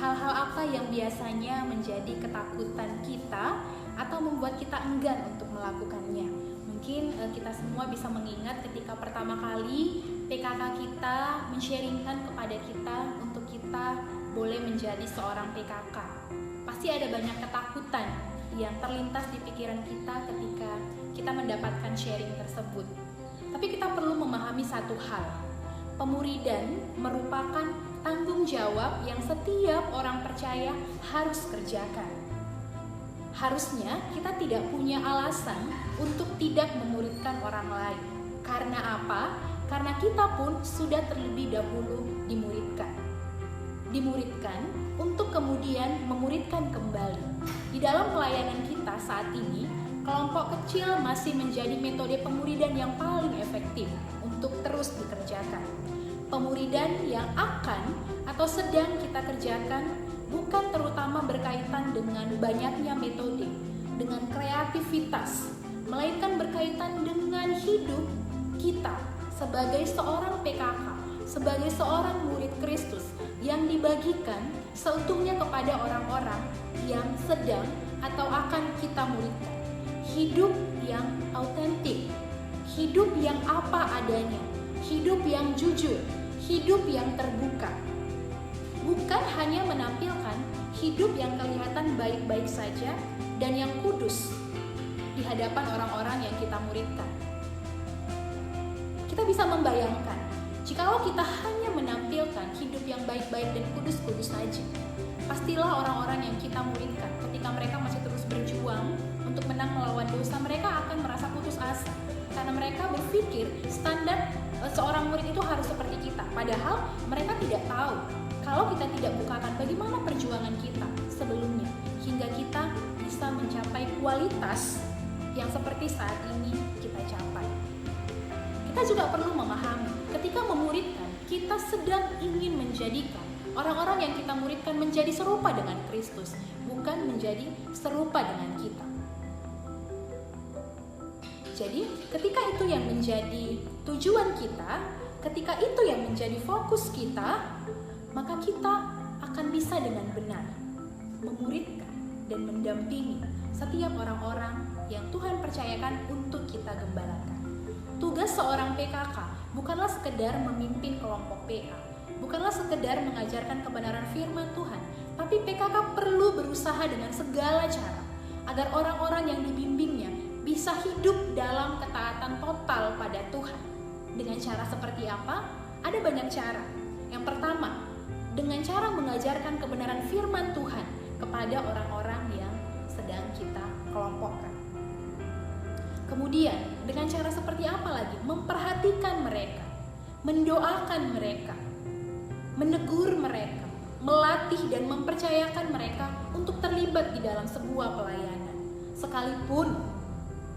hal-hal apa yang biasanya menjadi ketakutan kita atau membuat kita enggan untuk melakukannya? Mungkin kita semua bisa mengingat ketika pertama kali PKK kita men-sharingkan kepada kita untuk kita boleh menjadi seorang PKK. Pasti ada banyak ketakutan yang terlintas di pikiran kita ketika kita mendapatkan sharing tersebut. Tapi kita perlu memahami satu hal. Pemuridan merupakan tanggung jawab yang setiap orang percaya harus kerjakan. Harusnya kita tidak punya alasan untuk tidak memuridkan orang lain. Karena apa? Karena kita pun sudah terlebih dahulu dimuridkan. Dimuridkan untuk kemudian memuridkan kembali. Di dalam pelayanan kita saat ini, kelompok kecil masih menjadi metode pemuridan yang paling efektif untuk terus dikerjakan. Pemuridan yang akan atau sedang kita kerjakan bukan terutama berkaitan dengan banyaknya metode, dengan kreativitas, melainkan berkaitan dengan hidup kita sebagai seorang PKK, sebagai seorang murid Kristus yang dibagikan seutuhnya kepada orang-orang yang sedang atau akan kita muridkan. Hidup yang autentik, hidup yang apa adanya, hidup yang jujur, hidup yang terbuka. Bukan hanya menampilkan hidup yang kelihatan baik-baik saja dan yang kudus di hadapan orang-orang yang kita muridkan. Kita bisa membayangkan, jikalau kita hanya menampilkan hidup yang baik-baik dan kudus-kudus saja, pastilah orang-orang yang kita muridkan ketika mereka masih terus berjuang untuk menang melawan dosa, mereka akan merasa putus asa karena mereka berpikir standar seorang murid itu harus seperti kita. Padahal mereka tidak tahu kalau kita tidak bukakan bagaimana perjuangan kita sebelumnya hingga kita bisa mencapai kualitas yang seperti saat ini kita capai. Kita juga perlu memahami ketika memuridkan, kita sedang ingin menjadikan orang-orang yang kita muridkan menjadi serupa dengan Kristus, bukan menjadi serupa dengan kita. Jadi, ketika itu yang menjadi tujuan kita, ketika itu yang menjadi fokus kita, maka kita akan bisa dengan benar memuridkan dan mendampingi setiap orang-orang yang Tuhan percayakan untuk kita gembalakan. Tugas seorang PKK bukanlah sekedar memimpin kelompok PA, bukanlah sekedar mengajarkan kebenaran firman Tuhan, tapi PKK perlu berusaha dengan segala cara agar orang-orang yang dibimbingnya bisa hidup dalam ketaatan total pada Tuhan. Dengan cara seperti apa? Ada banyak cara. Yang pertama, dengan cara mengajarkan kebenaran firman Tuhan kepada orang-orang yang sedang kita kelompokkan. Kemudian, dengan cara seperti apa lagi? Memperhatikan mereka, mendoakan mereka, menegur mereka, melatih dan mempercayakan mereka untuk terlibat di dalam sebuah pelayanan. Sekalipun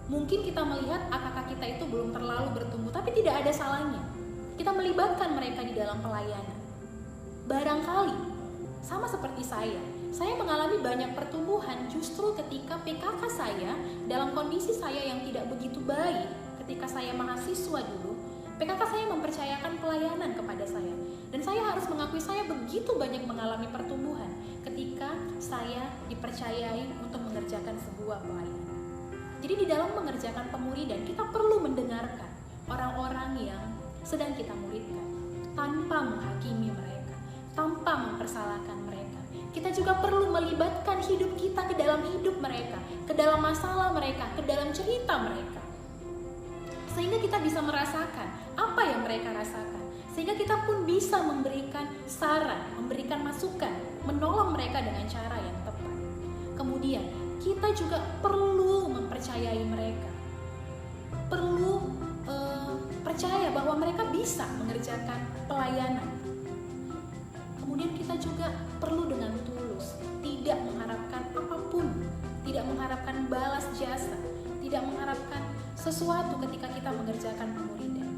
mungkin kita melihat AKK kita itu belum terlalu bertumbuh, tapi tidak ada salahnya kita melibatkan mereka di dalam pelayanan. Barangkali sama seperti saya mengalami banyak pertumbuhan justru ketika PKK saya dalam kondisi saya yang tidak begitu baik. Ketika saya mahasiswa dulu, PKK saya mempercayakan pelayanan kepada saya, dan saya harus mengakui saya begitu banyak mengalami pertumbuhan ketika saya dipercayai untuk mengerjakan sebuah pelayanan. Jadi di dalam mengerjakan pemuridan, kita perlu mendengarkan orang-orang yang sedang kita muridkan tanpa menghakimi mereka, tanpa mempersalahkan mereka. Kita juga perlu melibatkan hidup kita ke dalam hidup mereka, ke dalam masalah mereka, ke dalam cerita mereka. Sehingga kita bisa merasakan apa yang mereka rasakan. Sehingga kita pun bisa memberikan saran, memberikan masukan, menolong mereka dengan cara yang tepat. Kemudian, kita juga perlu mempercayai mereka. Perlu percaya bahwa mereka bisa mengerjakan pelayanan. Kemudian kita juga perlu dengan tulus, tidak mengharapkan apapun, tidak mengharapkan balas jasa, tidak mengharapkan sesuatu ketika kita mengerjakan pemuridan.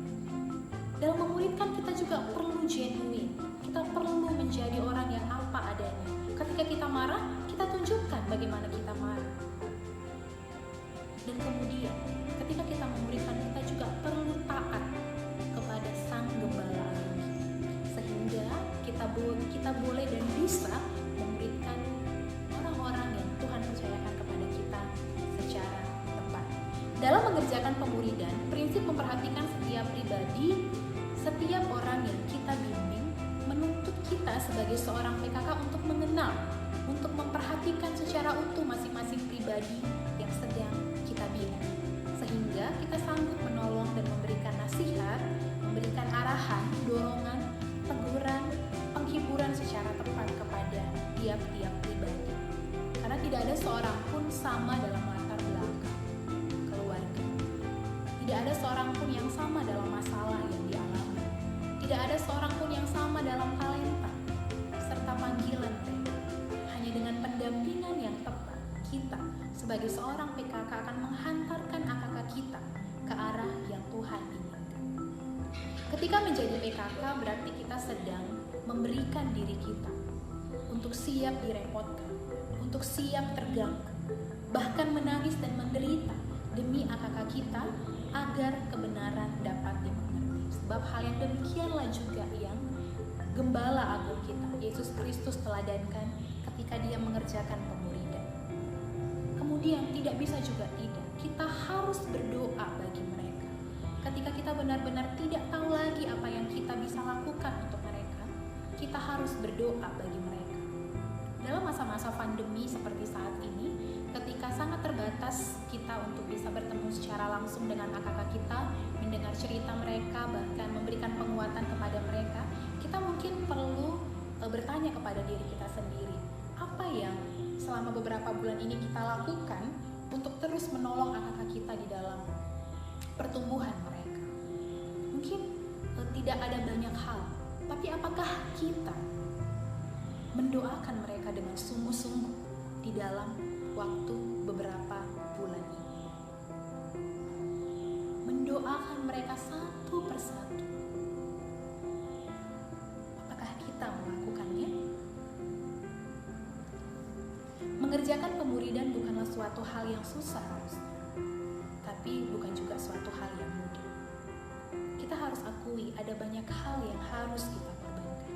Dalam memuridkan kita juga perlu genuine, kita perlu menjadi orang yang apa adanya. Ketika kita marah, kita tunjukkan bagaimana kita marah. Dan kemudian ketika kita memuridkan, kita juga perlu taat kepada Sang Gembala, sehingga kita boleh dan bisa Dalam mengerjakan pemuridan, prinsip memperhatikan setiap pribadi, setiap orang yang kita bimbing, menuntut kita sebagai seorang PKK untuk mengenal, untuk memperhatikan secara utuh masing-masing pribadi yang sedang kita bimbing, sehingga kita sanggup menolong dan memberikan nasihat, memberikan arahan, dorongan, teguran, penghiburan secara tepat kepada tiap-tiap pribadi. Karena tidak ada seorang pun sama dalam latar belakang keluarga. Tidak ada seorang pun yang sama dalam masalah yang dialami. Tidak ada seorang pun yang sama dalam talenta serta panggilan mereka. Hanya dengan pendampingan yang tepat, kita sebagai seorang PKK akan menghantarkan AKK kita ke arah yang Tuhan inginkan. Ketika menjadi PKK berarti kita sedang memberikan diri kita untuk siap direpotkan, untuk siap terganggu, bahkan menangis dan menderita demi AKK kita agar kebenaran dapat dimengerti. Sebab hal yang demikianlah juga yang Gembala Agung kita, Yesus Kristus, teladankan ketika dia mengerjakan pemuridan. Kemudian tidak bisa juga tidak, kita harus berdoa bagi mereka. Ketika kita benar-benar tidak tahu lagi apa yang kita bisa lakukan untuk mereka, kita harus berdoa bagi mereka. Dalam masa-masa pandemi seperti saat ini, ketika sangat terbatas kita untuk bisa bertemu secara langsung dengan AKK kita, mendengar cerita mereka, bahkan memberikan penguatan kepada mereka, kita mungkin perlu bertanya kepada diri kita sendiri, apa yang selama beberapa bulan ini kita lakukan untuk terus menolong AKK kita di dalam pertumbuhan mereka. Mungkin tidak ada banyak hal, tapi apakah kita mendoakan mereka dengan sungguh-sungguh di dalam waktu beberapa bulan ini? Mendoakan mereka satu persatu. Apakah kita melakukannya? Mengerjakan pemuridan bukanlah suatu hal yang susah harusnya, tapi bukan juga suatu hal yang mudah. Kita harus akui ada banyak hal yang harus kita korbankan.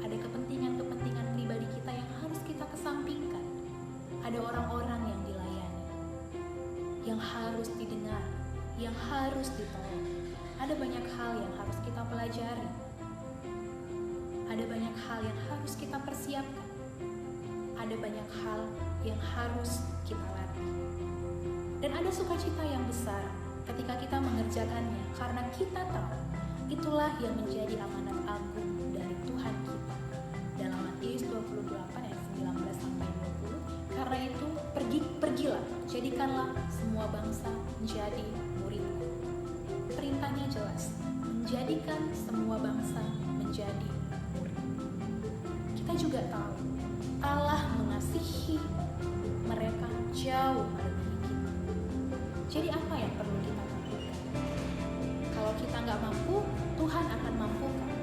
Ada kepentingan-kepentingan pribadi kita yang harus kita kesampingkan. Ada orang-orang yang dilayani, yang harus didengar, yang harus ditolong. Ada banyak hal yang harus kita pelajari. Ada banyak hal yang harus kita persiapkan. Ada banyak hal yang harus kita latih. Dan ada sukacita yang besar ketika kita mengerjakannya, karena kita tahu itulah yang menjadi amanat agung dari Tuhan kita. Dalam Matius 28 ayat 19 sampai 20, karena itu pergilah, jadikanlah semua bangsa menjadi muridku. Perintahnya jelas, menjadikan semua bangsa menjadi murid. Kita juga tahu Allah mengasihi mereka jauh melebihi kita. Jadi apa yang perlu kita lakukan? Kalau kita nggak mampu, Tuhan akan mampukan.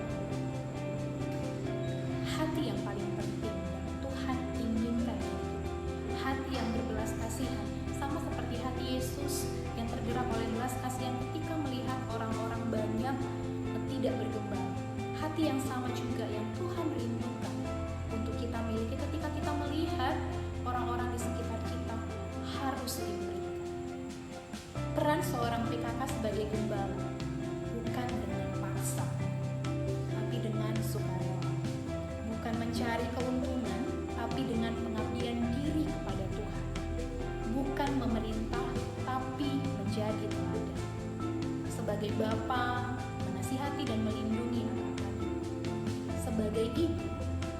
Hati yang paling penting yang Tuhan inginkan dari kita, hati yang berbelas kasihan, sama seperti hati Yesus yang tergerak oleh belas kasihan ketika melihat orang-orang banyak tidak bergembala. Hati yang sama juga yang Tuhan rindukan untuk kita miliki ketika kita melihat orang-orang di sekitar kita harus diberikan. Peran seorang PKK sebagai gembala bukan dengan paksa, tapi dengan sukarela. Bukan mencari keuntungan, tapi dengan pengabdian diri kepada Tuhan. Bukan memerintah, tapi menjadi teladan. Sebagai bapa, menasihati dan melindungi anak-anaknya. Sebagai ibu,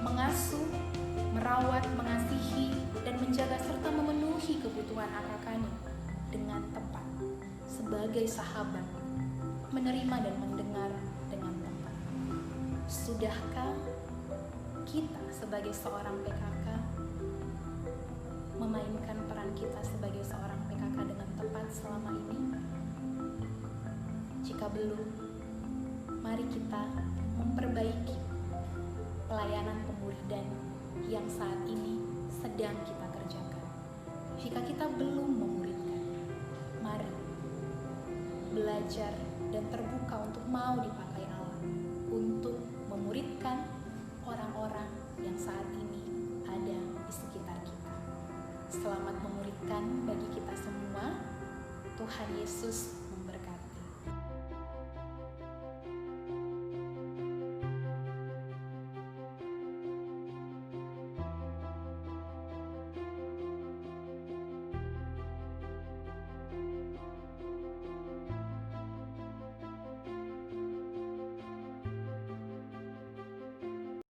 mengasuh, merawat, mengasihi, dan menjaga serta memenuhi kebutuhan anak-anaknya dengan tepat. Sebagai sahabat, menerima dan mendengar dengan tepat. Sudahkah kita sebagai seorang PKK memainkan peran kita sebagai seorang PKK dengan tepat selama ini? Jika belum, mari kita memperbaiki pelayanan pemuridan yang saat ini sedang kita kerjakan. Jika kita belum memuridkan, mari belajar dan terbuka untuk mau dipakai Allah untuk memuridkan orang-orang yang saat ini ada di sekitar kita. Selamat memuridkan bagi kita semua. Tuhan Yesus